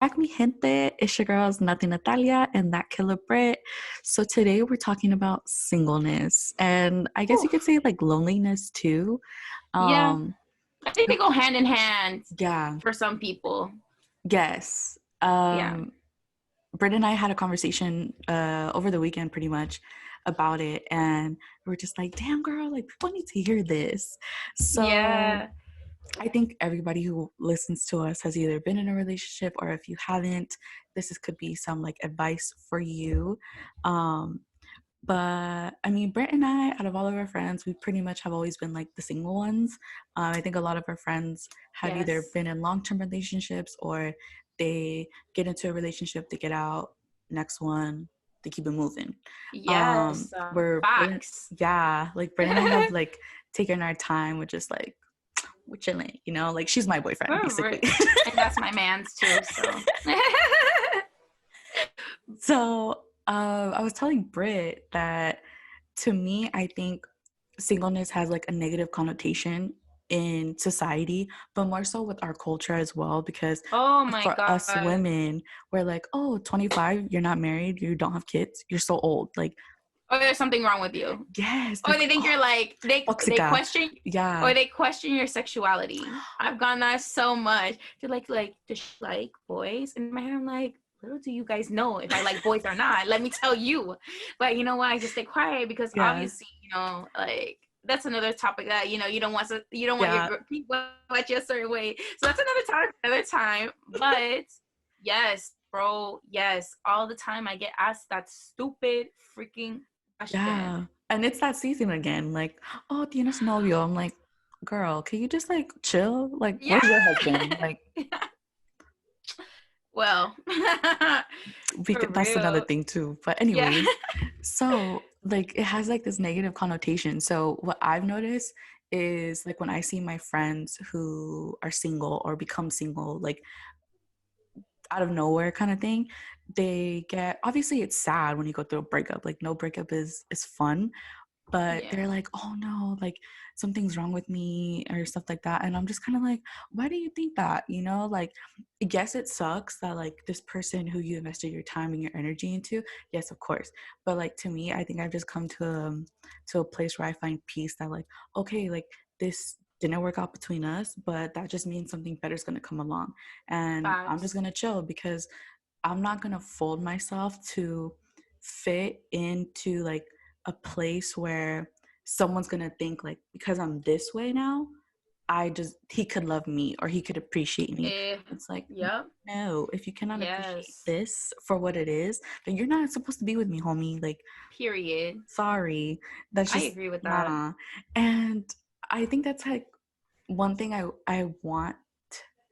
Hola Mi Gente, it's your girls Nati Natalia and that killer Brit. So today we're talking about singleness and I guess you could Oof. say like loneliness too. Yeah, Um, I think they go hand in hand yeah, for some people. yes. Yeah. Brit and I had a conversation over the weekend pretty much about it and we are just like, damn girl, like people need to hear this. So Yeah. I think everybody who listens to us has either been in a relationship or if you haven't, could be some like advice for you. Um, but I mean, Brett and I, out of all of our friends, we pretty much have always been like the single ones. I think a lot of our friends have either Yes. been in long term relationships or they get into a relationship, they get out, next one, they keep it moving. Yes. Facts. Yeah, like Brett and I have like taken our time with just like we're chilling, like she's my boyfriend basically. And that's my man's too. So. So I was telling Britt that to me, I think singleness has like a negative connotation in society, but more so with our culture as well, because Oh my for us God. women, we're like, oh, 25, you're not married, you don't have kids, you're so old. Like, Oh, there's something wrong with you. yes, Or like, they think oh, you're like they toxica. question Yeah. or they question your sexuality. I've gone that so much. They're like, does she like boys? And in my head, I'm like, little do you guys know if I like boys or not. Let me tell you. But you know what? I just stay quiet because Yeah. obviously, like that's another topic that you don't want Yeah. your people at you a certain way. So that's another topic another time. But yes, bro, yes, all the time I get asked that stupid freaking question. Yeah. And it's that season again. Like, oh, tienes novio. I'm like, girl, can you just like chill? Like, Yeah. where's your husband? Like, Well, for that's another real. thing too. But Yeah. anyways, so like it has like this negative connotation. So what I've noticed is like when I see my friends who are single or become single, like out of nowhere kind of thing, they get obviously it's sad when you go through a breakup. Like no breakup is fun, but Yeah. they're like, oh no, like something's wrong with me or stuff like that. And I'm just kind of like, why do you think that? Like, yes, it sucks that like this person who you invested your time and your energy into, yes, of course. But like to me, I think I've just come to a place where I find peace that like, okay, like this didn't work out between us, but that just means something better is going to come along. And I'm just Facts. going to chill because I'm not going to fold myself to fit into like a place where someone's gonna think like because I'm this way now, he could love me or he could appreciate me. Eh, It's like yep. no, if you cannot appreciate Yes. this for what it is, then you're not supposed to be with me, homie. Like, Period. sorry. That's I just agree with that. nah. And I think that's like one thing I want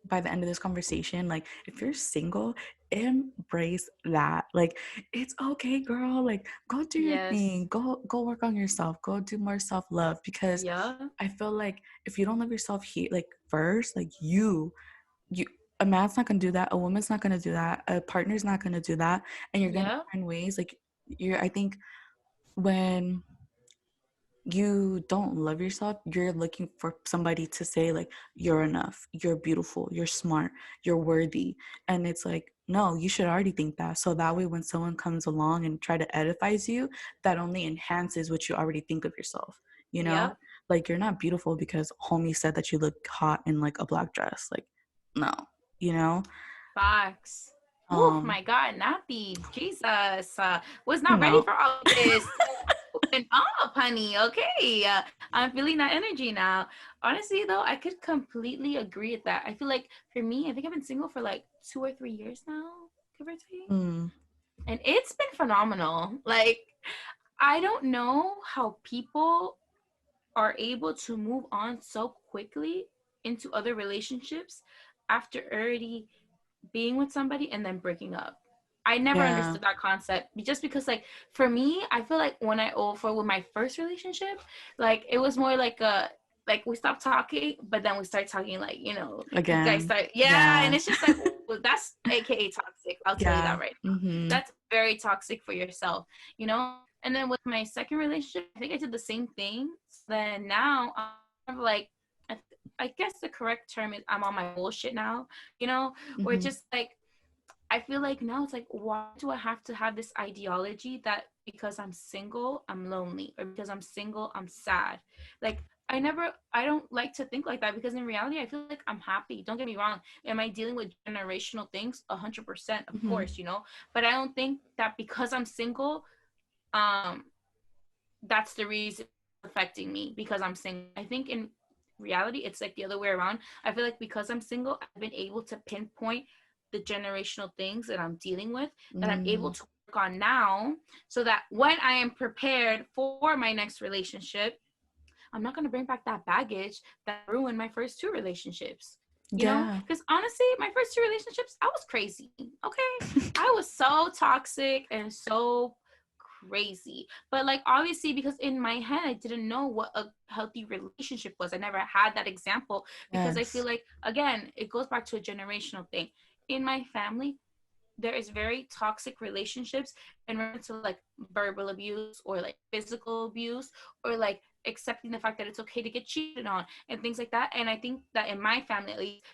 by the end of this conversation, like if you're single, embrace that. Like it's okay, girl. Like go do your Yes. thing. Go work on yourself. Go do more self-love because Yeah. I feel like if you don't love yourself here like first, like you a man's not gonna do that, a woman's not gonna do that, a partner's not gonna do that, and you're gonna Yeah. find ways like you're I think when you don't love yourself, you're looking for somebody to say like you're enough, you're beautiful, you're smart, you're worthy. And it's like, no, you should already think that. So that way when someone comes along and try to edifies you, that only enhances what you already think of yourself, you know? Yep. Like you're not beautiful because homie said that you look hot in like a black dress. Like, no, you know? Facts. Oh Um, my God, Nappy. Jesus. Was you not ready know. for all of this. Open up, honey. Okay. I'm feeling that energy now. Honestly, though, I could completely agree with that. I feel like for me, I think I've been single for like 2 or 3 years now, give or take. Mm, And it's been phenomenal. Like, I don't know how people are able to move on so quickly into other relationships after already being with somebody and then breaking up. I never yeah. understood that concept just because like for me, I feel like when I over with my first relationship, like it was more like a like we stopped talking, but then we start talking like, you guys Again. start and Yeah. it's just like well, that's aka toxic. I'll tell you that Yeah. right now. Mm-hmm. That's very toxic for yourself, you know? And then with my second relationship, I think I did the same thing. So then now I'm like I guess the correct term is I'm on my bullshit now, where it's Mm-hmm. just like I feel like now it's like, why do I have to have this ideology that because I'm single, I'm lonely, or because I'm single, I'm sad? Like, I don't like to think like that, because in reality, I feel like I'm happy. Don't get me wrong. Am I dealing with generational things? 100%, of Mm-hmm. course, you know. But I don't think that because I'm single, um, that's the reason it's affecting me because I'm single. I think in reality, it's like the other way around. I feel like because I'm single, I've been able to pinpoint the generational things that I'm dealing with, that I'm able Mm. to work on now, so that when I am prepared for my next relationship, I'm not going to bring back that baggage that ruined my first two relationships. You know, Yeah. because honestly, my first two relationships, I was crazy. Okay. I was so toxic and so crazy. But like, obviously, because in my head, I didn't know what a healthy relationship was. I never had that example, because I feel Yes. like, again, it goes back to a generational thing. In my family, there is very toxic relationships, and run into like verbal abuse or like physical abuse, or like accepting the fact that it's okay to get cheated on and things like that. And I think that in my family, at least,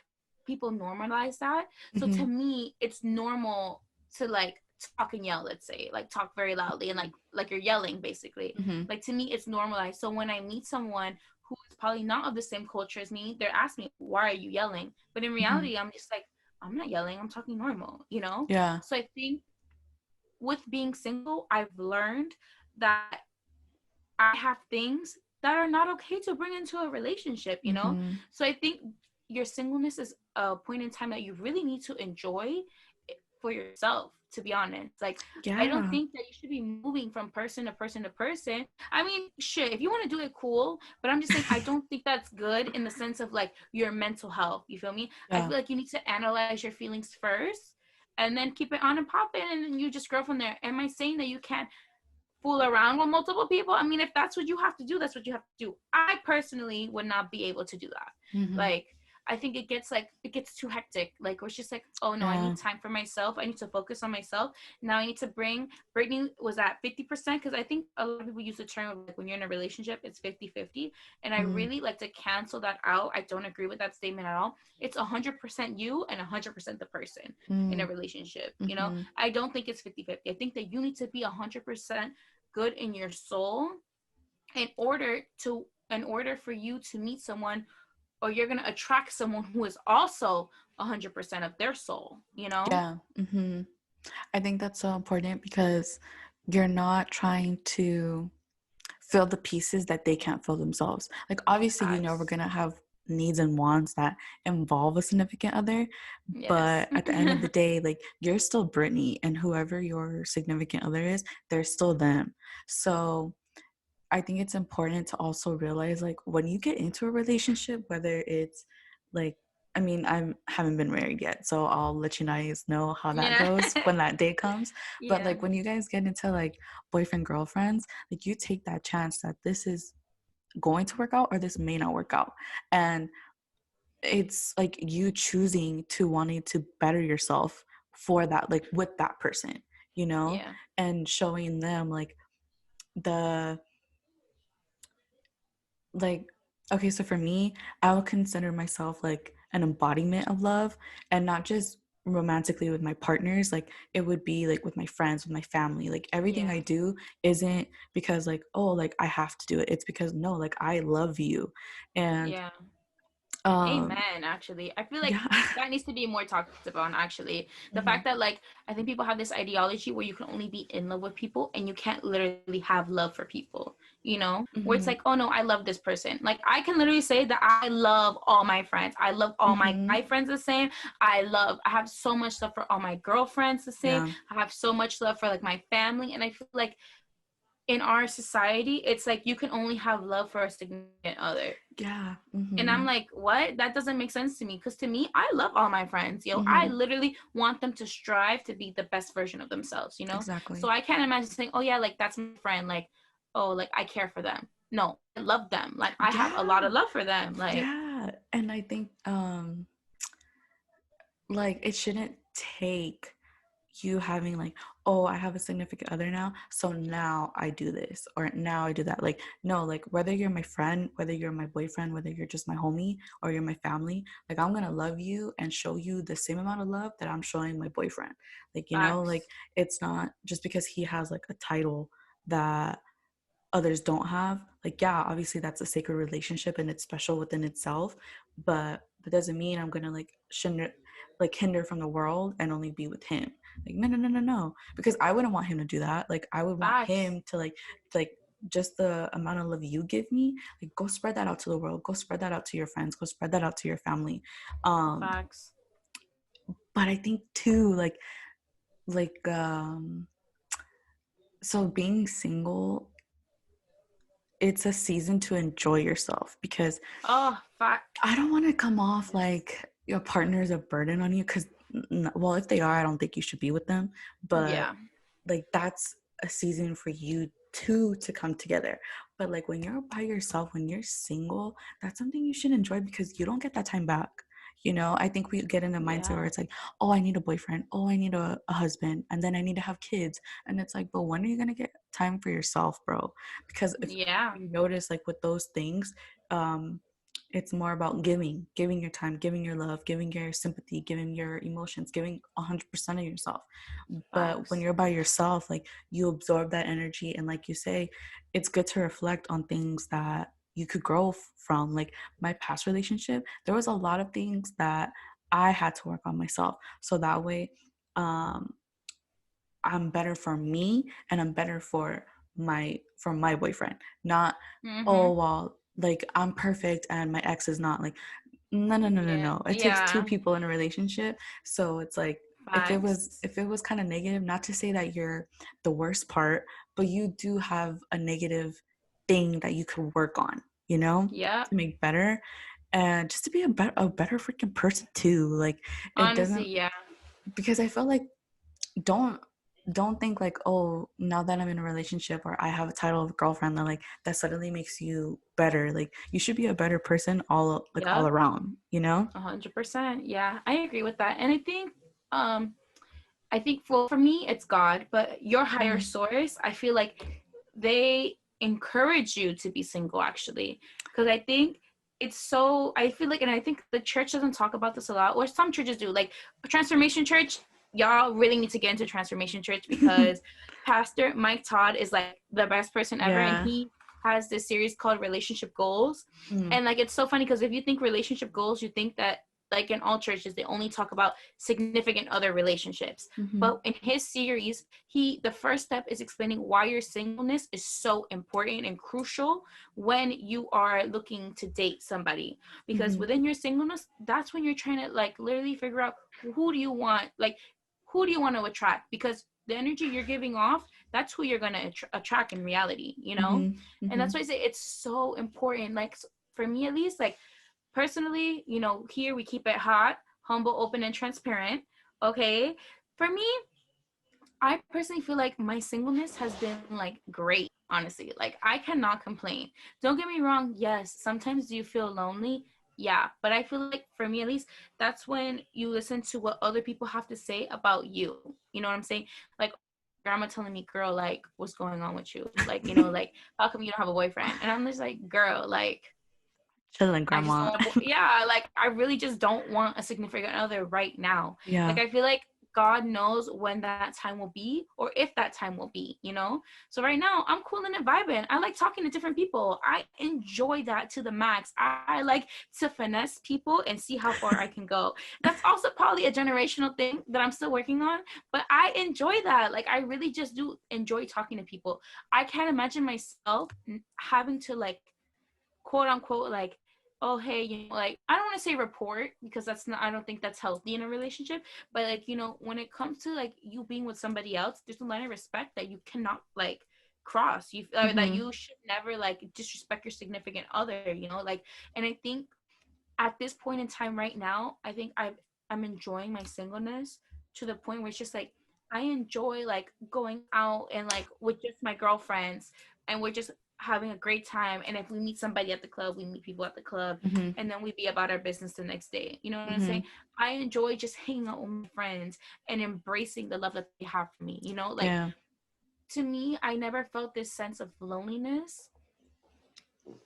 people normalize that. So Mm-hmm. to me, it's normal to like talk and yell, let's say, like talk very loudly and like you're yelling basically. Mm-hmm. Like, to me, it's normalized. So when I meet someone who is probably not of the same culture as me, they're asking me, why are you yelling? But in Mm-hmm. reality, I'm just like, I'm not yelling, I'm talking normal, you know? Yeah. So I think with being single, I've learned that I have things that are not okay to bring into a relationship, you know? Mm-hmm. So I think your singleness is a point in time that you really need to enjoy for yourself, to be honest. Like, I don't Yeah. think that you should be moving from person to person to person. I mean, shit, if you want to do it, cool. But I'm just saying, I don't think that's good in the sense of like your mental health. You feel me? I Yeah. feel like you need to analyze your feelings first and then keep it on and pop it, and then you just grow from there. Am I saying that you can't fool around with multiple people? I mean, if that's what you have to do, that's what you have to do. I personally would not be able to do that. Mm-hmm. Like, I think it gets too hectic. Like, it's just like, oh no, I Yeah. need time for myself. I need to focus on myself. Now I need to bring Brittany was at 50%, because I think a lot of people use the term of like when you're in a relationship, it's 50-50. And I Mm-hmm. really like to cancel that out. I don't agree with that statement at all. It's 100% you and 100% the person in a relationship. You know, Mm-hmm. I don't think it's 50-50. I think that you need to be 100% good in your soul in order for you to meet someone, or you're going to attract someone who is also 100% of their soul, you know? Yeah. Mm-hmm. I think that's so important because you're not trying to fill the pieces that they can't fill themselves. Like, obviously, we're Facts. gonna have needs and wants that involve a significant other, Yes. but at the end of the day, like, you're still Brittany, and whoever your significant other is, they're still them. So I think it's important to also realize, like, when you get into a relationship, whether it's like, I mean, I haven't been married yet, so I'll let you guys know how that Yeah. goes when that day comes. But Yeah. like, when you guys get into like boyfriend girlfriends, like, you take that chance that this is going to work out or this may not work out, and it's like you choosing to wanting to better yourself for that, like, with that person, you know, Yeah. and showing them like the like, okay, so for me, I would consider myself like an embodiment of love, and not just romantically with my partners. Like, it would be like with my friends, with my family. Like, everything Yeah. I do isn't because like, oh, like I have to do it. It's because no, like, I love you. And Yeah. um Amen. Actually, I feel like yeah. that needs to be more talked about. Actually, the Hmm. fact that like I think people have this ideology where you can only be in love with people and you can't literally have love for people. You know, where it's Hmm. like, oh no, I love this person. Like, I can literally say that I love all my friends. I love all my Hmm. guy friends the same. I have so much love for all my girlfriends the same. Yeah. I have so much love for like my family, and I feel like in our society, it's like you can only have love for a significant other. Yeah. And I'm Hmm. like, what? That doesn't make sense to me. Because to me, I love all my friends. Yo, I Hmm. literally want them to strive to be the best version of themselves, you know? So Exactly. I can't imagine saying, oh, yeah, like that's my friend. Like, oh, like I care for them. No, I love them. Like, I have a lot Yeah. of love for them. Like, Yeah. And I think like, it shouldn't take, you having like, oh, I have a significant other now, so now I do this or now I do that. Like, no, like whether you're my friend, whether you're my boyfriend, whether you're just my homie or you're my family, like I'm gonna love you and show you the same amount of love that I'm showing my boyfriend. Like, you know, like Facts. it's not just because he has like a title that others don't have. Like, yeah, obviously that's a sacred relationship and it's special within itself, but that doesn't mean I'm gonna hinder from the world and only be with him. Like, no, no, no, no, no, because I wouldn't want him to do that. Like, I would want Facts. him to like just the amount of love you give me, like go spread that out to the world, go spread that out to your friends, go spread that out to your family. Facts. But I think too, like so being single, it's a season to enjoy yourself, because Oh, facts. I don't want to come off like your partner is a burden on you, because, well, if they are, I don't think you should be with them. But Yeah. like that's a season for you two to come together. But like when you're by yourself, when you're single, that's something you should enjoy because you don't get that time back. You know, I think we get in a mindset where Yeah. it's like, oh, I need a boyfriend, oh, I need a husband, and then I need to have kids. And it's like, but when are you gonna get time for yourself, bro? Because if Yeah. you notice, like with those things, um, it's more about giving your time, giving your love, giving your sympathy, giving your emotions, giving 100% of yourself. But when Facts. you're by yourself, like you absorb that energy, and like you say, it's good to reflect on things that you could grow from. Like my past relationship, there was a lot of things that I had to work on myself, so that way um I'm better for me and I'm better for my boyfriend. Not, oh Mm-hmm. well, like I'm perfect and my ex is not. Like, no, no, no, no, Yeah. no. It takes two Yeah. people in a relationship. So it's like, Facts. if it was kind of negative, not to say that you're the worst part, but you do have a negative thing that you could work on, you know, Yeah. to make better, and just to be a better freaking person too. Like it Honestly, doesn't, yeah. because I feel like, don't don't think like, oh, now that I'm in a relationship or I have a title of girlfriend, that like that suddenly makes you better. Like you should be a better person all Yep. around, you know? 100%. Yeah, I agree with that. And um, I think for me, it's God, but your higher Mm. source, I feel like they encourage you to be single actually. Because I think it's so, I feel like, and I think the church doesn't talk about this a lot, or some churches do. Like Transformation Church, y'all really need to get into Transformation Church because Pastor Mike Todd is like the best person ever. And Yeah. he has this series called Relationship Goals. Mm. And like, it's so funny because if you think relationship goals, you think that like in all churches, they only talk about significant other relationships. Mm-hmm. But in his series, the first step is explaining why your singleness is so important and crucial when you are looking to date somebody. Because Mm-hmm. within your singleness, that's when you're trying to like literally figure out who do you want to attract? Because the energy you're giving off, that's who you're going to attract in reality, you know? Mm-hmm. And Mm-hmm. that's why I say it's so important. Like for me at least, like personally, here we keep it hot, humble, open, and transparent. Okay. For me, I personally feel like my singleness has been like great, honestly. Like I cannot complain. Don't get me wrong. Yes, sometimes do you feel lonely? Yeah, but I feel like for me at least, that's when you listen to what other people have to say about you. You know what I'm saying? Like grandma telling me, girl, like what's going on with you? Like, like how come you don't have a boyfriend? And I'm just like, girl, like Chilling, I just don't grandma. want to, yeah, like I really just don't want a significant other right now. Yeah. Like I feel like God knows when that time will be or if that time will be. So right now I'm cool and vibing. I like talking to different people. I enjoy that to the max. I like to finesse people and see how far I can go. That's also probably a generational thing that I'm still working on, but I enjoy that. Like I really just do enjoy talking to people. I can't imagine myself having to like quote unquote like, oh hey, like I don't want to say report because that's not, I don't think that's healthy in a relationship, but like when it comes to like you being with somebody else, there's a line of respect that you cannot like cross, you or that Mm-hmm. you should never like disrespect your significant other. Like, and I think at this point in time right now, I think I'm enjoying my singleness to the point where it's just like I enjoy like going out and like with just my girlfriends and we're just having a great time, and if we meet somebody at the club, we meet people at the club, Mhm. and then we be about our business the next day. You know what I'm saying? Mhm. I enjoy just hanging out with my friends and embracing the love that they have for me. You know, like, Yeah. to me, I never felt this sense of loneliness,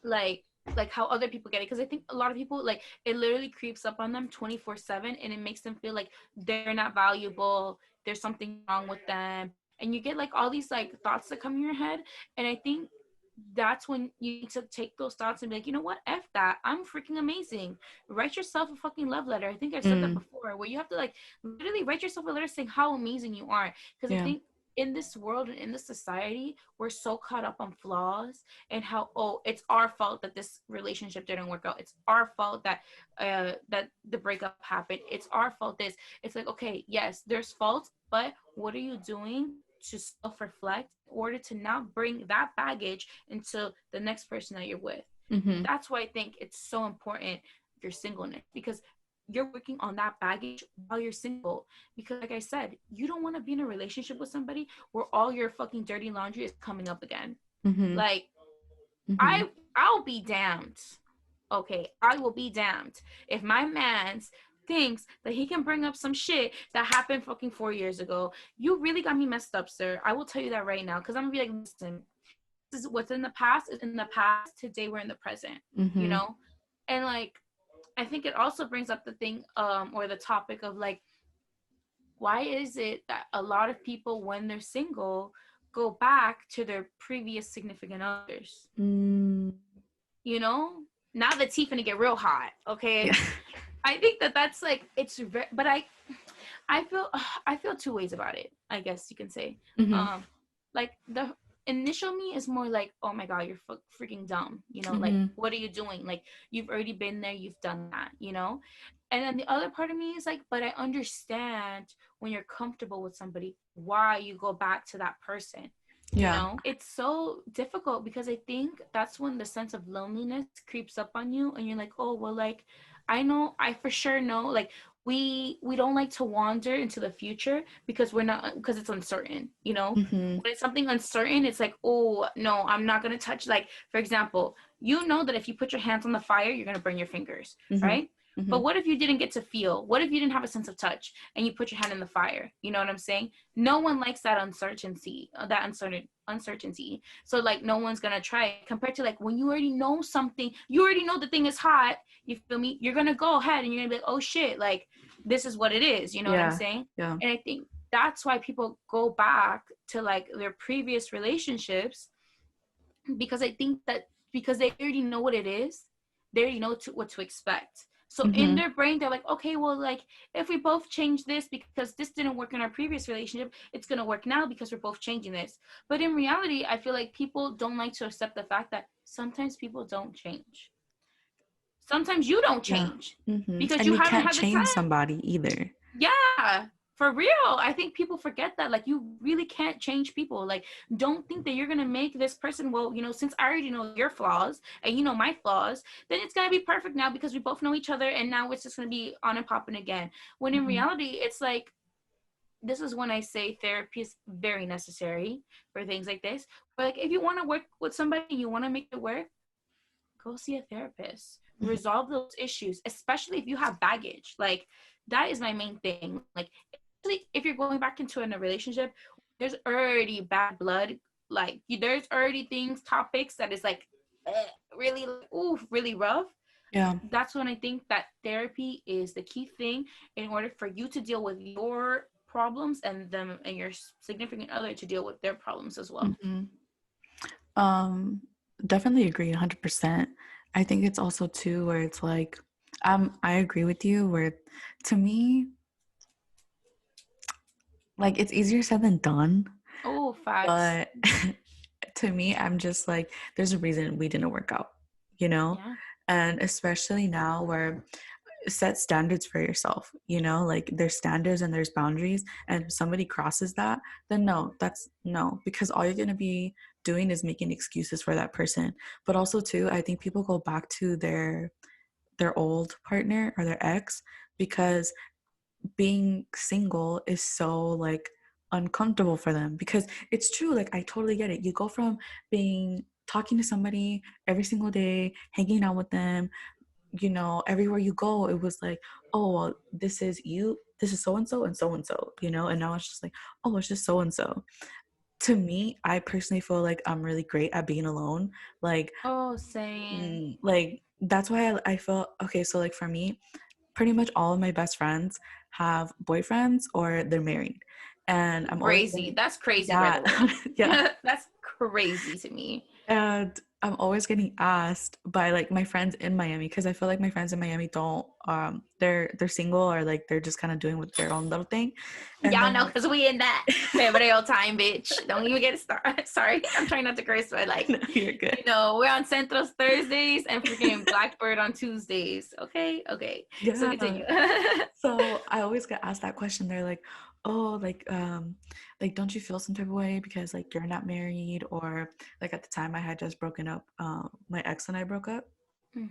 like like how other people get it, because I think a lot of people, like, it literally creeps up on them 24/7, and it makes them feel like they're not valuable, there's something wrong with them, and you get like all these like thoughts that come in your head. And I think that's when you need to take those thoughts and be like, you know what, F that, I'm freaking amazing. Write yourself a fucking love letter. I think I've said that Mm. before, where you have to like literally write yourself a letter saying how amazing you are. Because I Yeah. think in this world and in this society, we're so caught up on flaws and how, oh, it's our fault that this relationship didn't work out, it's our fault that that the breakup happened, it's our fault this. It's like, okay, yes, there's faults, but what are you doing to self-reflect in order to not bring that baggage into the next person that you're with? Mhm. That's why I think it's so important, your singleness, because you're working on that baggage while you're single. Because like I said, you don't want to be in a relationship with somebody where all your fucking dirty laundry is coming up again. Mhm. Like, Mhm. I'll be damned. Okay, I will be damned if my man's thinks that he can bring up some shit that happened fucking 4 years ago. You really got me messed up, sir. I will tell you that right now, because I'm gonna be like, listen, this is what's in the past is in the past. Today we're in the present, you Mhm. know? And like, I think it also brings up the thing, or the topic of like, why is it that a lot of people, when they're single, go back to their previous significant others? Mm. You know, now the tea finna get real hot. Yeah. Okay, I think that that's like, it's very, but I feel I feel two ways about it, I guess you can say. Mhm. Um, like, the initial me is more like, oh my god, you're freaking dumb. You know, like, Mhm. what are you doing? Like, you've already been there, you've done that. You know, and then the other part of me is like, but I understand when you're comfortable with somebody, why you go back to that person. You Yeah. know, it's so difficult because I think that's when the sense of loneliness creeps up on you, and you're like, oh well, like, I know, I for sure know, like, we don't like to wander into the future because we're not, because it's uncertain, you know. Mhm. When it's something uncertain, it's like, oh no, I'm not going to touch, like, for example, you know that if you put your hands on the fire, you're going to burn your fingers, Mhm. right? But Mhm. what if you didn't get to feel? What if you didn't have a sense of touch and you put your hand in the fire? You know what I'm saying? No one likes that uncertainty, that uncertainty. So like, no one's gonna try it, compared to like when you already know something, you already know the thing is hot. You feel me? You're gonna go ahead and you're gonna be like, oh shit, like, this is what it is. You know what I'm Yeah. saying? Yeah. And I think that's why people go back to like their previous relationships, because I think that because they already know what it is, they already know what to expect. So in Mhm. their brain, they're like, okay, well, like, if we both change this because this didn't work in our previous relationship, it's gonna work now because we're both changing this. But in reality, I feel like people don't like to accept the fact that sometimes people don't change. Sometimes you don't Yeah. change Mhm. because And you you haven't can't had the change time. somebody either. Yeah, for real. I think people forget that. Like, you really can't change people. Like, don't think that you're gonna make this person, well, you know, since I already know your flaws and you know my flaws, then it's gonna be perfect now because we both know each other and now it's just gonna be on and popping again. When in Mhm. reality, it's like, this is when I say therapy is very necessary for things like this. But like, if you want to work with somebody and you want to make it work, go see a therapist, Mhm. resolve those issues, especially if you have baggage. Like, that is my main thing. Like, if you're going back into a relationship, there's already bad blood, like, there's already things, topics that is like, really like, ooh, really rough. Yeah. That's when I think that therapy is the key thing in order for you to deal with your problems, and them and your significant other to deal with their problems as well. Mhm. Um, Definitely agree 100%. I think it's also too where it's like, I agree with you where to me, like it's easier said than done, Oh, facts. but to me, I'm just like, there's a reason we didn't work out, you know? Yeah. And especially now where set standards for yourself, you know, like there's standards and there's boundaries. And if somebody crosses that, then no, that's no, because all you're going to be doing is making excuses for that person. But also too, I think people go back to their old partner or their ex because being single is so like uncomfortable for them, because it's true, like I totally get it. You go from being talking to somebody every single day, hanging out with them, you know, everywhere you go, it was like, oh, well, this is you, this is so and so and so and so, you know, and now it's just like, oh, it's just so and so. To me, I personally feel like I'm really great at being alone. Like, Oh, same. like that's why I feel okay. So like for me, pretty much all of my best friends have boyfriends or they're married, and I'm always Crazy. getting, That's crazy, by yeah, the way. yeah, That's crazy to me. and I'm always getting asked by like my friends in Miami, because I feel like my friends in Miami don't they're single, or like they're just kind of doing with their own little thing, and Y'all they're know like, because we in that Perreo time, bitch. Don't even get it started. Sorry, I'm trying not to curse, but like, no, you're good. we're on Centros Thursdays and freaking Blackbird on Tuesdays. Okay, okay. So Yeah. continue. So I always get asked that question. They're "Oh, like don't you feel some type of way because like you're not married?" Or like at the time I had just broken up. My ex and I broke up, Hmm.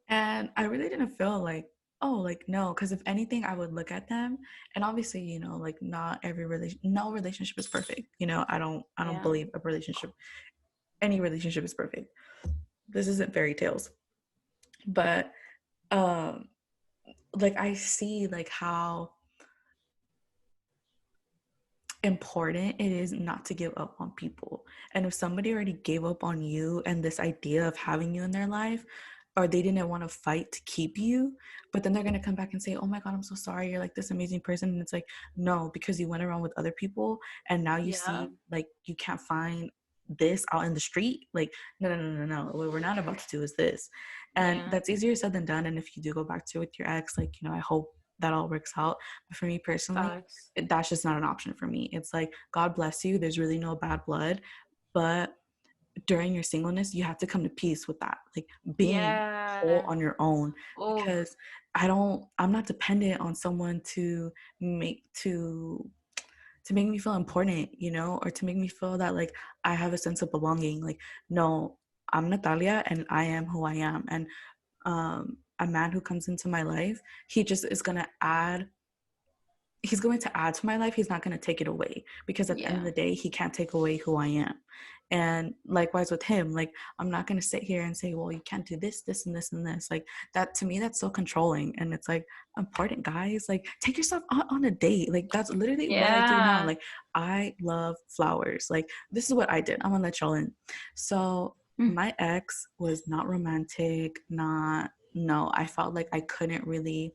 and I really didn't feel like, oh, like no, because if anything, I would look at them, and obviously, you know, like not every no relationship is perfect. You know, I don't Yeah. believe any relationship is perfect. This isn't fairy tales, but um, like I see like how important it is not to give up on people. And if somebody already gave up on you and this idea of having you in their life, or they didn't want to fight to keep you, but then they're going to come back and say, "Oh my God, I'm so sorry. You're like this amazing person." And it's like, no, because you went around with other people and now you Yeah. see like you can't find this out in the street. Like, no, no, no, no, no. What we're not about to do is this. And Yeah. that's easier said than done. And if you do go back to it with your ex, like, you know, I hope that all works out. But for me personally, Facts. that's just not an option for me. It's like, God bless you. There's really no bad blood. But during your singleness, you have to come to peace with that, like being whole Yeah. on your own. Oh, Because I'm not dependent on someone make to to make me feel important, you know, or to make me feel that like I have a sense of belonging. Like, no, I'm Natalia and I am who I am. And a man who comes into my life, he just is gonna add he's going to add to my life. He's not going to take it away, because at the end of yeah. the day, he can't take away who I am. And likewise with him, like I'm not going to sit here and say, well, you can't do this, this, and this, and this. Like that to me, that's so controlling. And it's like, important, guys. Like take yourself on a date. Like that's literally what I do now. Yeah. Like I love flowers. Like this is what I did. I'm gonna let y'all in. So Mm. my ex was not romantic, not no, I felt like I couldn't really,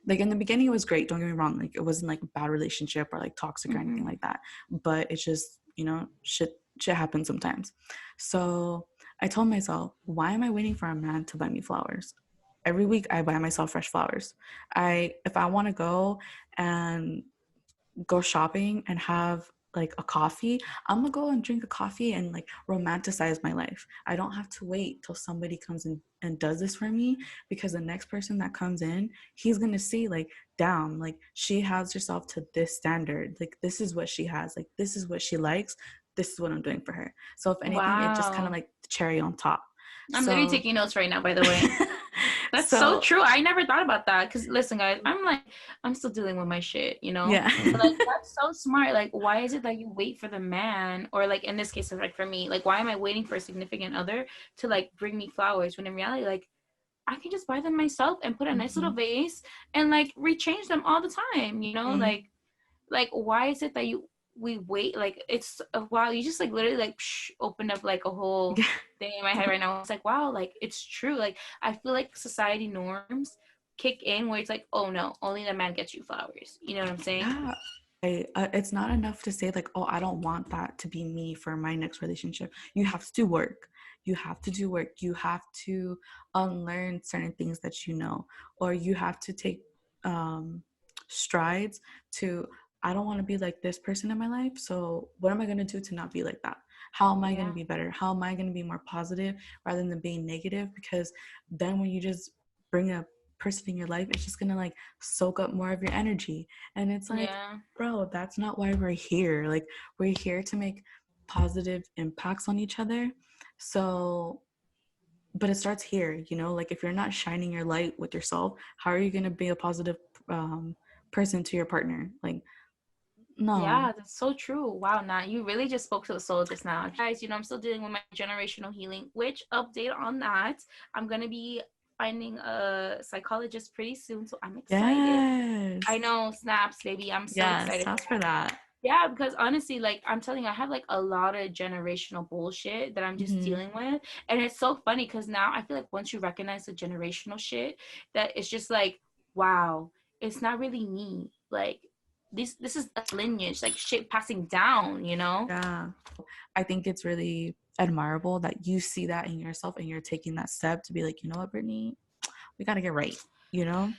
like in the beginning it was great, don't get me wrong, like it wasn't like a bad relationship or like toxic or anything Hmm. like that, but it's just, you know, shit happens sometimes. So I told myself, why am I waiting for a man to buy me flowers? Every week I buy myself fresh flowers. If I want to and go shopping and have like a coffee, I'm gonna go and drink a coffee and like romanticize my life. I don't have to wait till somebody comes in and does this for me, because the next person that comes in, he's gonna see like, damn, like she has herself to this standard. Like this is what she has, like this is what she likes, this is what I'm doing for her. So if anything, it just kind of Wow. like the cherry on top. I'm literally So taking notes right now, by the way. That's so so true. I never thought about that. Cause listen, guys, I'm still dealing with my shit, you know? yeah. But like that's so smart. Like, why is it that you wait for the man? Or like in this case, like for me, like why am I waiting for a significant other to like bring me flowers when in reality, like I can just buy them myself and put a nice little Mm-hmm. vase and like rechange them all the time, you know? Mm-hmm. Like why is it that we wait, like it's wow, you just like literally like opened up like a whole Yeah. thing in my head right now. It's like wow, like it's true. Like I feel like society norms kick in where it's like, oh no, only the man gets you flowers, you know what I'm saying? Yeah. It's not enough to say like, oh, I don't want that to be me for my next relationship. You have to work. You have to do work. You have to unlearn certain things that you know, or you have to take um, strides to. I don't want to be like this person in my life. So what am I going to do to not be like that? How am I going to Yeah. be better? How am I going to be more positive rather than being negative? Because then when you just bring a person in your life, it's just gonna like soak up more of your energy. And it's like, Yeah. bro, that's not why we're here. Like, we're here to make positive impacts on each other. So, but it starts here, you know, like if you're not shining your light with yourself, how are you going to be a positive um, person to your partner? Like, No. Yeah, that's so true. Wow, Nat, you really just spoke to the soul just now. Guys, I'm still dealing with my generational healing, which update on that, I'm going to be finding a psychologist pretty soon, so I'm excited. I Yes. know, snaps, baby. I'm so Yeah, excited for snaps for that. that. Yeah, because honestly, like I'm telling you, I have like a lot of generational bullshit that I'm just Hmm. dealing with. And it's so funny because now I feel like once you recognize the generational shit, that it's just like, wow, it's not really me. Like this is a lineage, like shit passing down, you know? Yeah. I think it's really admirable that you see that in yourself and you're taking that step to be like, you know what, Brittany, we got to get right, you know?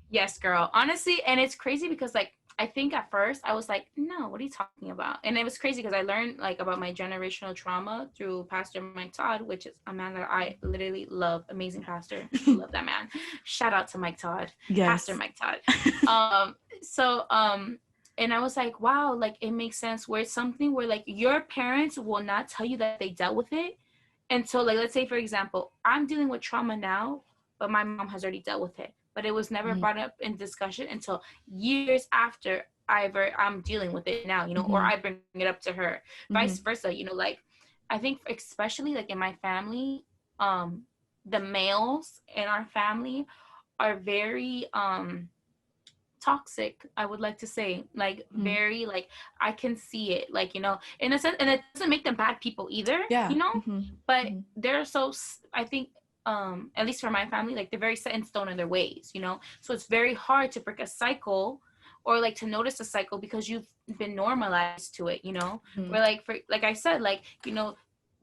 Yes, girl. Honestly, and it's crazy because like I think at first I was like, no, what are you talking about? And it was crazy because I learned like about my generational trauma through Pastor Mike Todd, which is a man that I literally love. Amazing pastor. Love that man. Shout out to Mike Todd. Pastor Yes. Mike Todd. So and I was like, wow, like it makes sense where it's something where like your parents will not tell you that they dealt with it until like let's say for example, I'm dealing with trauma now, but my mom has already dealt with it, but it was never Hmm. brought up in discussion until years after I'm dealing with it now, or Hmm. I bring it up to her, vice Hmm. versa, like I think especially like in my family, um the males in our family are very toxic, I would like to say, like Hmm. very like I can see it, like in a sense, and it doesn't make them bad people either, Yeah. Hmm. but Hmm. they're so, I think, at least for my family, like they're very set in stone in their ways, so it's very hard to break a cycle or like to notice a cycle because you've been normalized to it, Hmm. where like for like I said, like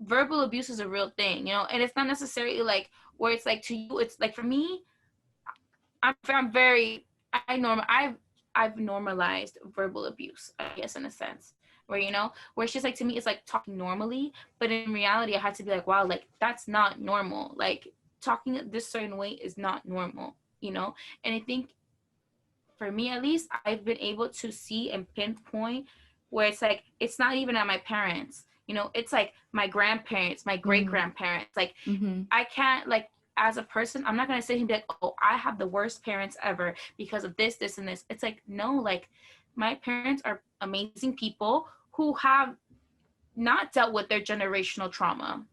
verbal abuse is a real thing, and it's not necessarily like where it's like to you, it's like for me, I'm very I've normalized verbal abuse, I guess, in a sense, where where it's just like to me it's like talking normally, but in reality I had to be like, wow, like that's not normal, like talking this certain way is not normal, and I think for me at least I've been able to see and pinpoint where it's like it's not even at my parents, it's like my grandparents, my great Hmm. grandparents, like Hmm. I can't like as a person, I'm not gonna sit here and be like, oh, I have the worst parents ever because of this, this, and this. It's like, no, like my parents are amazing people who have not dealt with their generational trauma.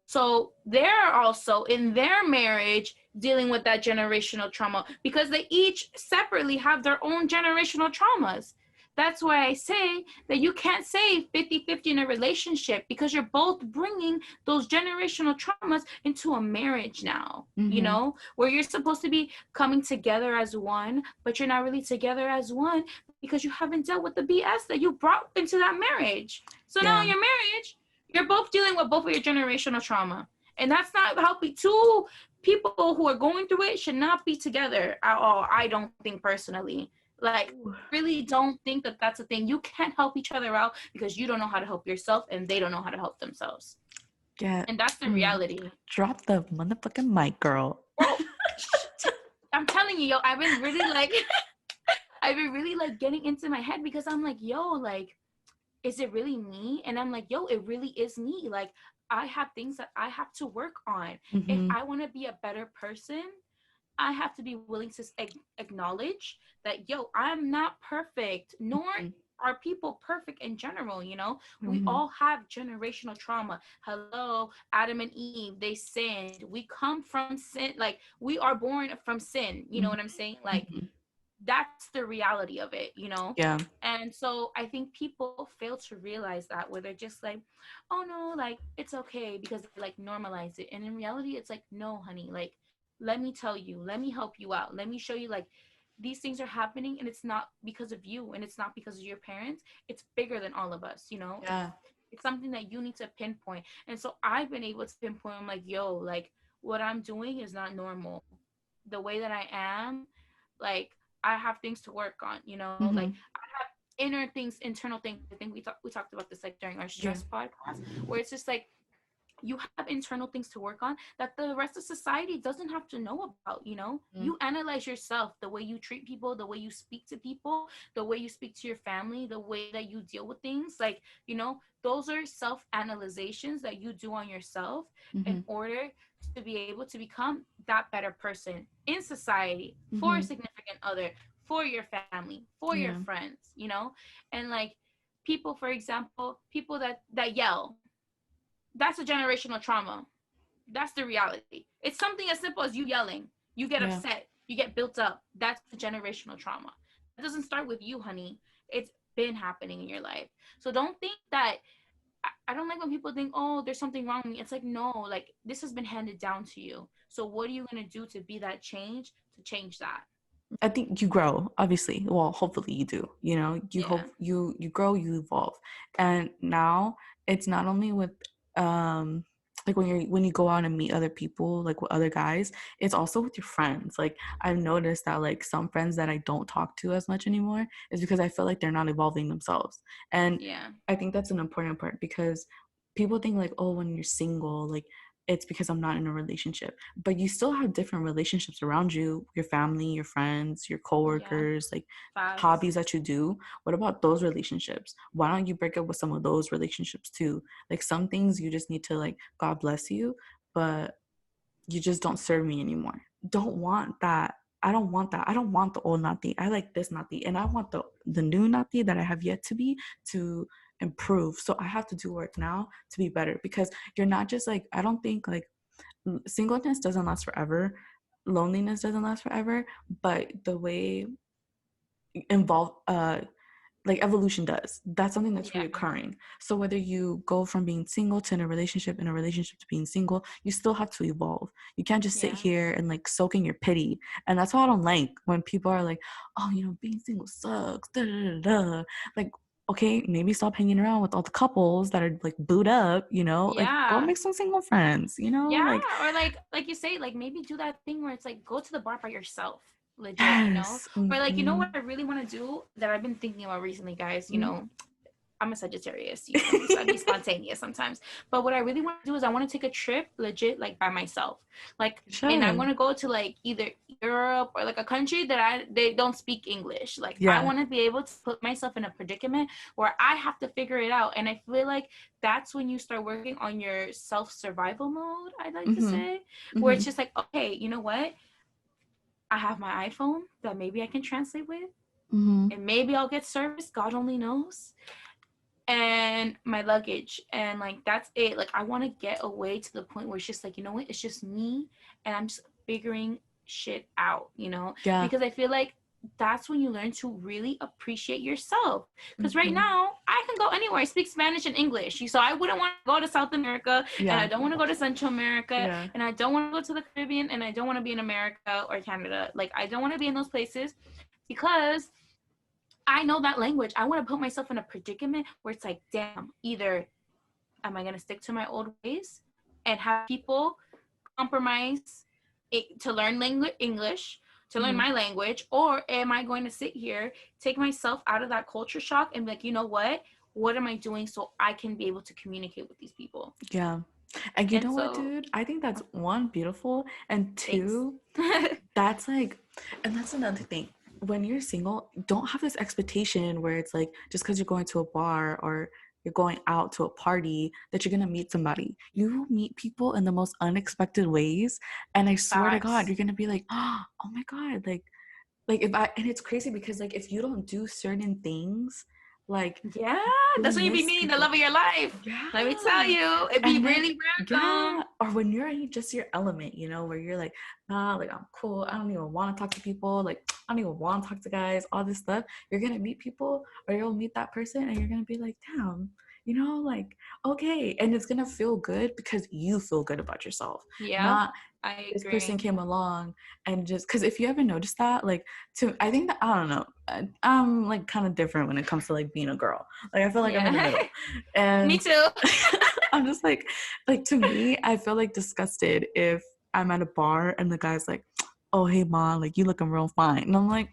So they're also in their marriage dealing with that generational trauma because they each separately have their own generational traumas. That's why I say that you can't say 50-50 in a relationship because you're both bringing those generational traumas into a marriage now, Hmm. where you're supposed to be coming together as one, but you're not really together as one because you haven't dealt with the BS that you brought into that marriage. So now in Yeah. your marriage, you're both dealing with both of your generational trauma. And that's not healthy. Two people who are going through it should not be together at all. I don't think personally. Like, Ooh. really don't think that that's a thing. You can't help each other out because you don't know how to help yourself and they don't know how to help themselves. Get. And that's the Mm. reality. Drop the motherfucking mic, girl. Bro, I'm telling you, yo, I've been really like, I've been really like getting into my head because I'm like, yo, like, is it really me? And I'm like, yo, it really is me. Like, I have things that I have to work on. If Hmm. I want to be a better person, I have to be willing to acknowledge that, yo, I'm not perfect, nor are people perfect in general, We Hmm. all have generational trauma. Hello, Adam and Eve, they sinned. We come from sin. Like, we are born from sin. You know Hmm. what I'm saying? Like, Hmm. that's the reality of it. Yeah. And so I think people fail to realize that, where they're just like, oh no, like it's okay because they like normalize it. And in reality, it's like, no, honey, like let me tell you, let me help you out, let me show you, like these things are happening and it's not because of you and it's not because of your parents. It's bigger than all of us, Yeah. it's something that you need to pinpoint. And so I've been able to pinpoint, I'm like, yo, like what I'm doing is not normal. The way that I am, like I have things to work on, like Hmm. I have inner things, internal things. I think we talked about this like during our Yeah. stress podcast, where it's just like you have internal things to work on that the rest of society doesn't have to know about. Mm. You analyze yourself, the way you treat people, the way you speak to people, the way you speak to your family, the way that you deal with things, like those are self analyzations that you do on yourself in Hmm. order to be able to become that better person in society, for a Hmm. significant other, for your family, for your Yeah. friends, you know? And like people, for example, people that yell, that's a generational trauma. That's the reality. It's something as simple as you yelling. You get Yeah. upset. You get built up. That's the generational trauma. It doesn't start with you, honey. It's been happening in your life. So don't think that I don't like when people think, oh, there's something wrong with me. It's like, no, like this has been handed down to you. So what are you gonna do to be that change to change that? I think you grow, obviously. Well, hopefully you do. You know, you Yeah. hope you grow, you evolve. And now it's not only with like when you go out and meet other people, like with other guys, it's also with your friends. Like I've noticed that like some friends that I don't talk to as much anymore is because I feel like they're not evolving themselves. And Yeah. I think that's an important part because people think like, oh, when you're single, like it's because I'm not in a relationship, but you still have different relationships around you, your family, your friends, your Yeah. coworkers, like Facts. hobbies that you do. What about those relationships? Why don't you break up with some of those relationships too? Like some things you just need to like, God bless you, but you just don't serve me anymore. Don't want that. I don't want that. I don't want the old Nati. I like this Nati. And I want the new Nati that I have yet to be to improve. So I have to do work now to be better because you're not just like, I don't think like singleness doesn't last forever. Loneliness doesn't last forever, but the way involve like evolution does. That's something that's Yeah. reoccurring. So whether you go from being single to in a relationship to being single, you still have to evolve. You can't just sit Yeah. here and like soak in your pity. And that's why I don't like when people are like, oh, you know, being single sucks. Da, da, da, da. Like, okay, maybe stop hanging around with all the couples that are like booed up, you know, like go Yeah. make some single friends, you know, Yeah, like or like you say, like maybe do that thing where it's like go to the bar by yourself, legit, you know? yes. Or like you know Mm-hmm. what I really want to do that I've been thinking about recently, guys, you Mm-hmm. know, I'm a Sagittarius, you know, so I'd be spontaneous sometimes. But what I really want to do is I want to take a trip legit like by myself. Like and I Sure. want to go to like either Europe or like a country that they don't speak English. Like I Yeah. want to be able to put myself in a predicament where I have to figure it out. And I feel like that's when you start working on your self-survival mode, I'd like to Mm-hmm. say, where Mm-hmm. it's just like, okay, you know what? I have my iPhone that maybe I can translate with Mm-hmm. and maybe I'll get service, God only knows, and my luggage, and like that's it. Like I want to get away to the point where it's just like, you know what, it's just me and I'm just figuring shit out, you know, Yeah. because I feel like that's when you learn to really appreciate yourself. Because right Mm-hmm. now I can go anywhere. I speak Spanish and English, so I wouldn't want to go to South America, and I Yeah. don't want to go to Central America, Yeah. and I don't want to go to the Caribbean, and I don't want to be in America or Canada. Like I don't want to be in those places because I know that language. I want to put myself in a predicament where it's like, damn, either am I going to stick to my old ways and have people compromise to learn English, to learn Mm-hmm. my language, or am I going to sit here, take myself out of that culture shock and be like, you know what? What am I doing so I can be able to communicate with these people? Yeah. And you And know what, so, dude? I think that's one, beautiful, and thanks. two, that's like, and that's another thing. When you're single, don't have this expectation where it's like just because you're going to a bar or you're going out to a party that you're gonna meet somebody. You will meet people in the most unexpected ways, and I swear to God, Facts. you're gonna be like, oh my God, like if I and it's crazy because like if you don't do certain things, like Yeah, you'll that's when you be miss meeting the people. love of your life. Let me tell Yeah. you, it'd be And then, really yeah. random. Or when you're in just your element, you know, where you're like, nah, like I'm cool. I don't even want to talk to people. Like, I don't even want to talk to guys, all this stuff. You're going to meet people or you'll meet that person and you're going to be like, damn, you know, like, okay. And it's going to feel good because you feel good about yourself, Yeah, not I this person agree. came along and just because if you ever noticed that like to I think that I don't know I'm like kind of different when it comes to like being a girl, like I feel like I'm in the Yeah. middle Me and too. I'm just like to me I feel like disgusted if I'm at a bar and the guy's like, oh hey mom, like you looking real fine, and I'm like,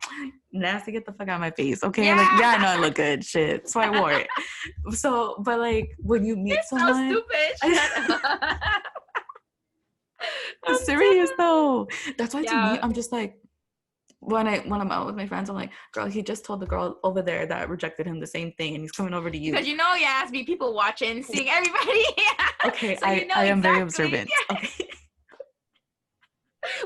nasty, get the fuck out of my face, okay, like Yeah. yeah I know I look good, shit, so I wore it. So but like when you meet You're so someone stupid. Shut up. I'm serious dead. though, that's why to me Yeah. I'm just like when I'm out with my friends, I'm like, girl, he just told the girl over there that rejected him the same thing, and he's coming over to you. Because you know, yeah, be people watching, seeing everybody. Okay, So you know I am very exactly. observant. Okay.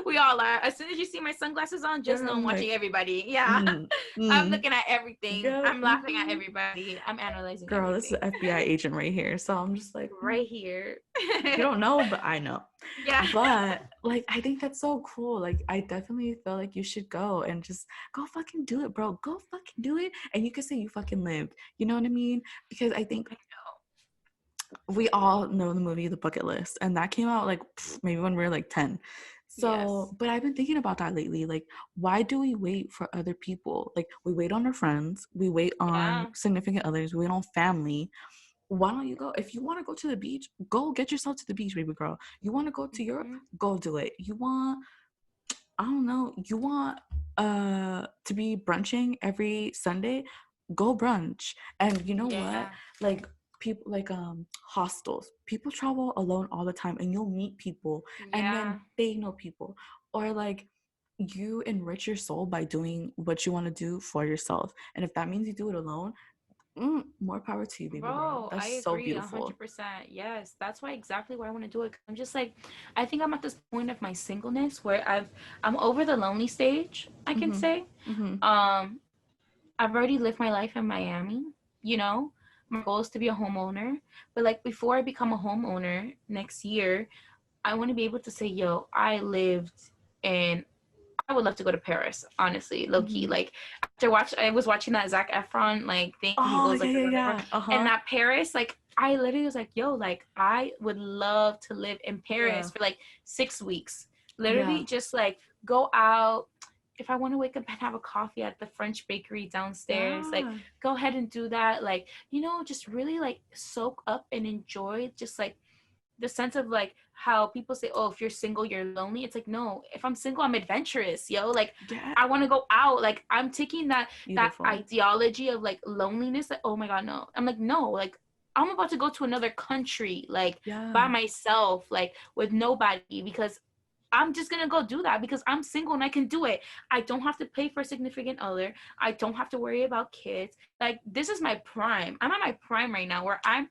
We all are. As soon as you see my sunglasses on, just Girl, know I'm I'm watching like, everybody. Yeah. mm, I'm mm. looking at everything. Go, I'm laughing at everybody. I'm analyzing girl, this is everything. an FBI agent right here. So I'm just like, Right here. you don't know, but I know. Yeah. But like, I think that's so cool. Like, I definitely feel like you should go and just go fucking do it, bro. Go fucking do it. And you can say you fucking lived. You know what I mean? Because I think I know. we all know the movie The Bucket List, and that came out like maybe when we were like 10. Yes. So, but I've been thinking about that lately. Like, why do we wait for other people? Like, we wait on our friends, we wait on Yeah. significant others, we wait on family. Why don't you go? If you want to go to the beach, go get yourself to the beach, baby girl. You want to go to Europe, Mhm. go do it. You want, I don't know, you want to be brunching every Sunday, go brunch. And you know what? Yeah. Like people like hostels. People travel alone all the time and you'll meet people and then Yeah. they know people. Or like you enrich your soul by doing what you want to do for yourself. And if that means you do it alone, more power to you, baby girl. Bro, I That's so agree beautiful. 100%. Yes, that's why exactly why I want to do it. I'm just like, I think I'm at this point of my singleness where I'm over the lonely stage, I can Mhm. say. Mhm. Um, I've already lived my life in Miami, you know. My goal is to be a homeowner, but like before I become a homeowner next year, I want to be able to say, yo, I lived in I would love to go to Paris, honestly, low key. Mhm. Like I was watching that Zac Efron like thing. He Oh, goes yeah, like to yeah, whatever, yeah. and Uh-huh. that Paris, like I literally was like, yo, like I would love to live in Yeah. Paris for like 6 weeks. Yeah. Literally, just like go out. If I want to wake up and have a coffee at the French bakery downstairs, like Yeah. go ahead and do that. Like just really like soak up and enjoy just like the sense of like how people say, oh, if you're single, you're lonely. It's like, no, if I'm single, I'm adventurous, yo. Like, Yeah. I want to go out. Like, I'm taking that Beautiful. ideology of like loneliness. Like, oh my god, no. I'm like, no. Like, I'm about to go to another country, like by Yeah. myself, like with nobody, because I'm just gonna go do that because I'm single and I can do it. I don't have to pay for a significant other. I don't have to worry about kids. Like, this is my prime. I'm at my prime right now where I'm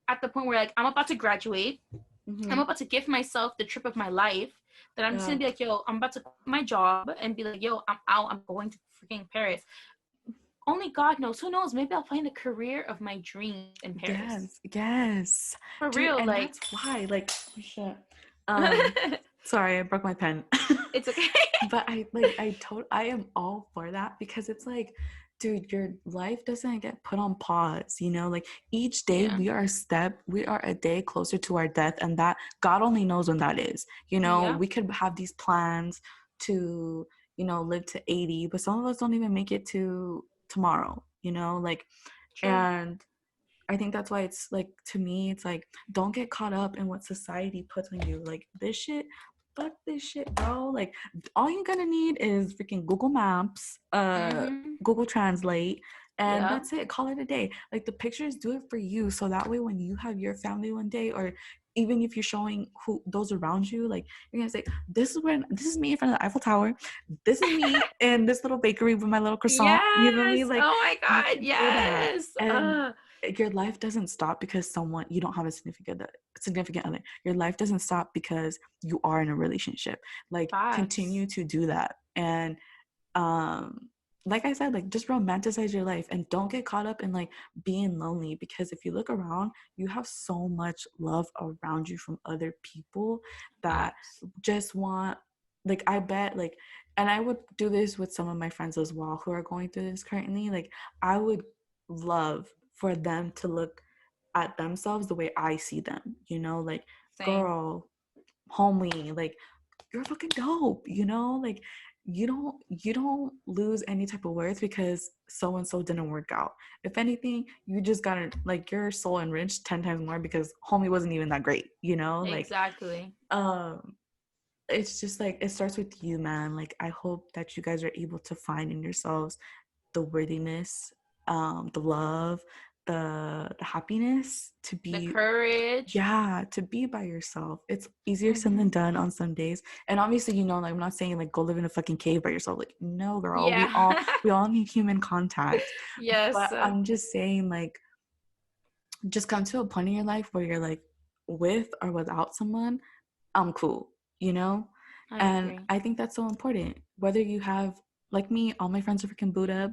at the point where like I'm about to graduate. I'm Mhm. about to give myself the trip of my life. That I'm just Yeah. gonna be like, yo, I'm about to quit my job and be like, yo, I'm out. I'm going to freaking Paris. Only God knows. Who knows? Maybe I'll find a career of my dreams in Paris. Yes. Yes. For Dude, real, and like that's why, like, oh, shit. Um, sorry, I broke my pen. it's okay. But I am all for that because it's like, dude, your life doesn't get put on pause, you know? Like each day Yeah. we are a day closer to our death, and that God only knows when that is. You know, Yeah. we could have these plans to, live to 80, but some of us don't even make it to tomorrow, like, True. and I think that's why it's like, to me, it's like, don't get caught up in what society puts on you. Like this shit, fuck this shit, bro. Like all you're gonna need is freaking Google Maps, Mm-hmm. Google Translate, and Yeah. that's it. Call it a day. Like the pictures do it for you. So that way when you have your family one day, or even if you're showing who those around you, like you're gonna say, this is me in front of the Eiffel Tower. This is me in this little bakery with my little croissant. You know me? Yes. Like Oh my you God. can do that. Yes. And your life doesn't stop because you don't have a significant other. Your life doesn't stop because you are in a relationship. Like Facts. continue to do that. And um like I said, like just romanticize your life and don't get caught up in like being lonely, because if you look around, you have so much love around you from other people that Facts. just want, like, I bet, like, and I would do this with some of my friends as well who are going through this currently. Like I would love for them to look at themselves the way I see them, like, Same. girl, homie, like you're fucking dope, like you don't lose any type of worth because so and so didn't work out. If anything, you just gotta, like, your soul enriched 10 times more because homie wasn't even that great, like, Exactly. um it's just like it starts with you, man. Like I hope that you guys are able to find in yourselves the worthiness, the love, the happiness to The be, courage. yeah, to be by yourself. It's easier said than Mm-hmm. done on some days. And obviously, like I'm not saying like go live in a fucking cave by yourself. Like, no, girl. We Yeah. all we all need human contact. Yes. But I'm just saying, like, just come to a point in your life where you're like with or without someone, I'm cool, you know? I And agree. I think that's so important. Whether you have, like me, all my friends are freaking booed up,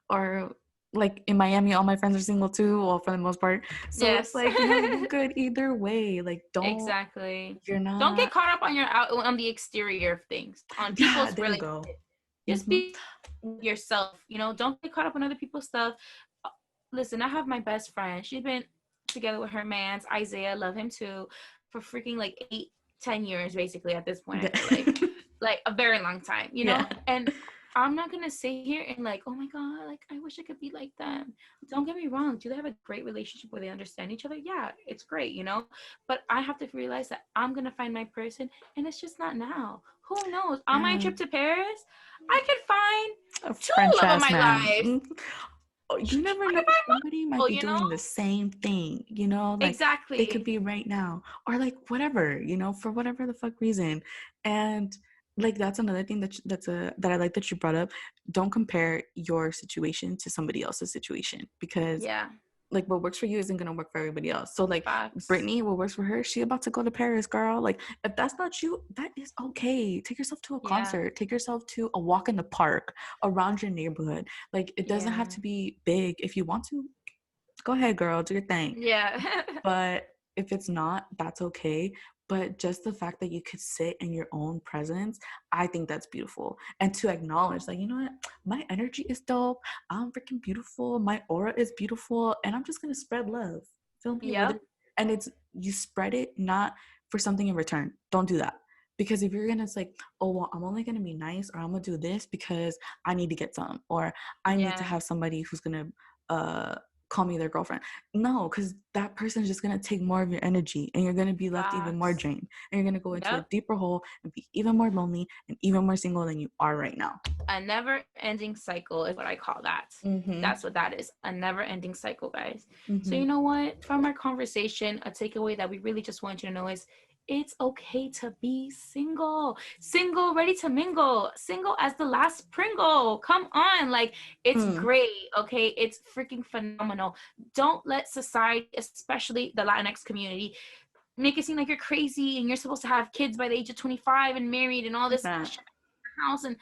or like in Miami, all my friends are single too, well, for the most part. So it's Yes. like, you know, you good either way. Like, Exactly. you're Don't get not, caught up on your on the exterior of things, on yeah, people's there you go. relationships. Just Mm-hmm. be yourself. You know, don't get caught up on other people's stuff. Uh, Listen, I have my best friend. She's been together with her man's Isaiah. Love him too, for freaking like 8, 10 years, basically. At this point, I Yeah. feel like a very long time. You Yeah. know, and I'm not gonna sit here and like, oh my god, like I wish I could be like them. Don't get me wrong. Do they have a great relationship where they understand each other? Yeah, it's great, you know. But I have to realize that I'm gonna find my person, and it's just not now. Who knows? On my Yeah. trip to Paris, I could find A two French love of ass my man. life. Oh, you never I know. could find Somebody might multiple, be you know? doing the same thing, you know, like they could Exactly. be right now, or like whatever, you know, for whatever the fuck reason. And like that's another thing that I like that you brought up. Don't compare your situation to somebody else's situation, because Yeah. like what works for you isn't gonna work for everybody else. So like Facts. Brittany, what works for her, she about to go to Paris, girl. Like if that's not you, that is okay. Take yourself to a Yeah. concert, take yourself to a walk in the park around your neighborhood. Like it doesn't have Yeah. to be big. If you want to, go ahead, girl, do your thing. Yeah. But if it's not, that's okay. But just the fact that you could sit in your own presence, I think that's beautiful. And to acknowledge, like, you know what? My energy is dope. I'm freaking beautiful. My aura is beautiful. And I'm just going to spread love. Feel me? Whether, Yep. and it's, you spread it not for something in return. Don't do that. Because if you're gonna, it's like, oh, well, I'm only gonna be nice, or I'm gonna do this because I need to get some, or I need to Yeah. have somebody who's gonna call me their girlfriend. No, because that person's just gonna take more of your energy, and you're gonna be left even more Facts. drained, and you're gonna go into a Yep. deeper hole and be even more lonely and even more single than you are right now. A never ending cycle is what I call that. Mm-hmm. That's what that is. A never ending cycle, guys. So, Mm-hmm. you know what? From our conversation, a takeaway that we really just want you to know is it's okay to be single. Single, ready to mingle. Single as the last Pringle. Come on. Like, it's Mm. great. Okay. It's freaking phenomenal. Don't let society, especially the Latinx community, make it seem like you're crazy and you're supposed to have kids by the age of 25 and married and all this Nah. shit in the house. And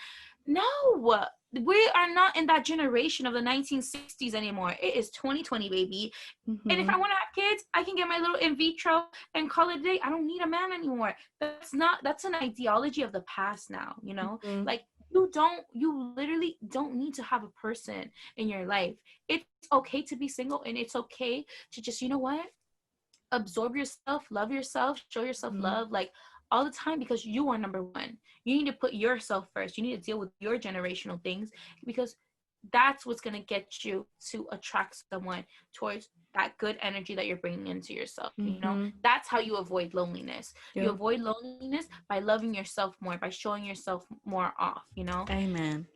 no, we are not in that generation of the 1960s anymore. It is 2020, baby. And if Mm-hmm. I want to have kids, I can get my little in vitro and call it a day. I don't need a man anymore. That's an ideology of the past now, you know? Mm-hmm. Like, you literally don't need to have a person in your life. It's okay to be single, and it's okay to just, you know what? Absorb yourself, show yourself Mm-hmm. love, like all the time, because you are number one. You need to put yourself first. You need to deal with your generational things, because that's what's going to get you to attract someone towards that good energy that you're bringing into yourself. You know, Mm-hmm. that's how you avoid loneliness. You Yep. avoid loneliness by loving yourself more, by showing yourself more off, you know. Amen.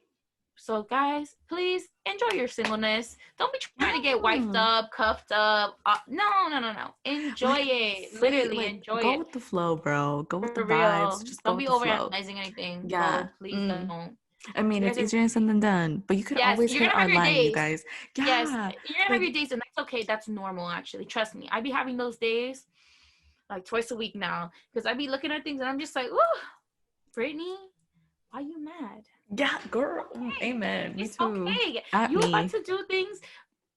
So, guys, please enjoy your singleness. Don't be trying to get wiped Yeah. up, cuffed up. No, no, no, no. Enjoy Like it. free, Literally like enjoy go it. with the flow, bro. Go with the For vibes. real. Just go Don't with be the flow. overanalyzing anything, Yeah. bro. Please Mm. don't. I mean, You it's guys are, easier said than done, but you could yes, always you're hit gonna our have your line, you days. guys. Yes, Yeah. you're gonna have Like, your days, and that's okay. That's normal, actually. Trust me. I be having those days like twice a week now, because I be looking at things and I'm just like, ooh, Brittany, why you mad? yeah, girl. Okay. Amen. Me It's too. okay. At You about me. to do things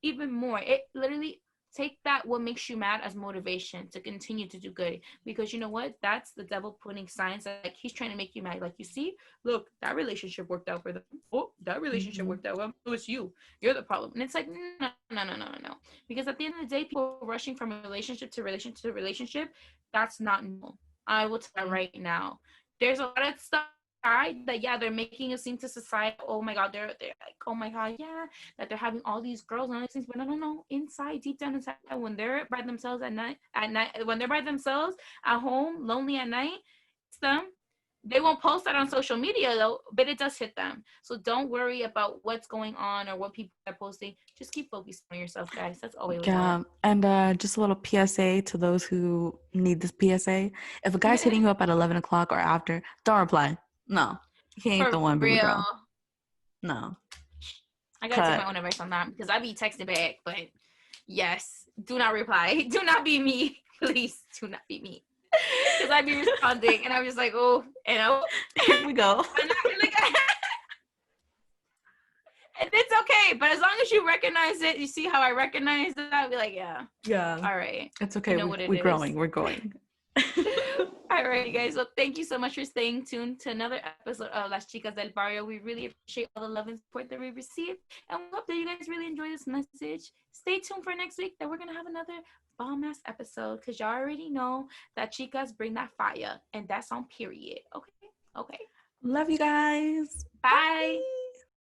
even more. It literally, take that what makes you mad as motivation to continue to do good, because you know what, that's the devil putting signs that, like, he's trying to make you mad. Like, you see, look, that relationship worked out for them. Oh, that relationship Mm-hmm. worked out well. Oh, it's you're the problem. And it's like, no, no, no, no, no, no. Because at the end of the day, people rushing from relationship to relationship to relationship, that's not normal. I will tell that right now. There's a lot of stuff that, yeah, they're making it seem to society, oh my god, they're like, oh my god, yeah, that they're having all these girls and all these things. But no, no, no. Inside, deep down inside, when they're by themselves at night, when they're by themselves at home, lonely at night, it's them. They won't post that on social media though, but it does hit them. So don't worry about what's going on or what people are posting. Just keep focusing on yourself, guys. That's all we want. Yeah. And just a little PSA to those who need this PSA. If a guy's hitting you up at 11 o'clock or after, don't reply. No. He ain't For the one, baby real. girl. No. I gotta take my Cut. own advice on that, because I be texting back, but yes, do not reply. Do not be me. Please do not be me. Because I'd be responding, and I'm just like, oh, and oh, Here we go. like, and it's okay. But as long as you recognize it, you see how I recognize it, I'll be like, yeah, Yeah. all right, It's you okay. know what it We're is. growing. We're growing. All right, guys. Well, thank you so much for staying tuned to another episode of Las Chicas del Barrio. We really appreciate all the love and support that we received. And we hope that you guys really enjoy this message. Stay tuned for next week that we're going to have another bomb ass episode because y'all already know that chicas bring that fire. And that's on period. Okay. Okay. Love you guys. Bye. Bye.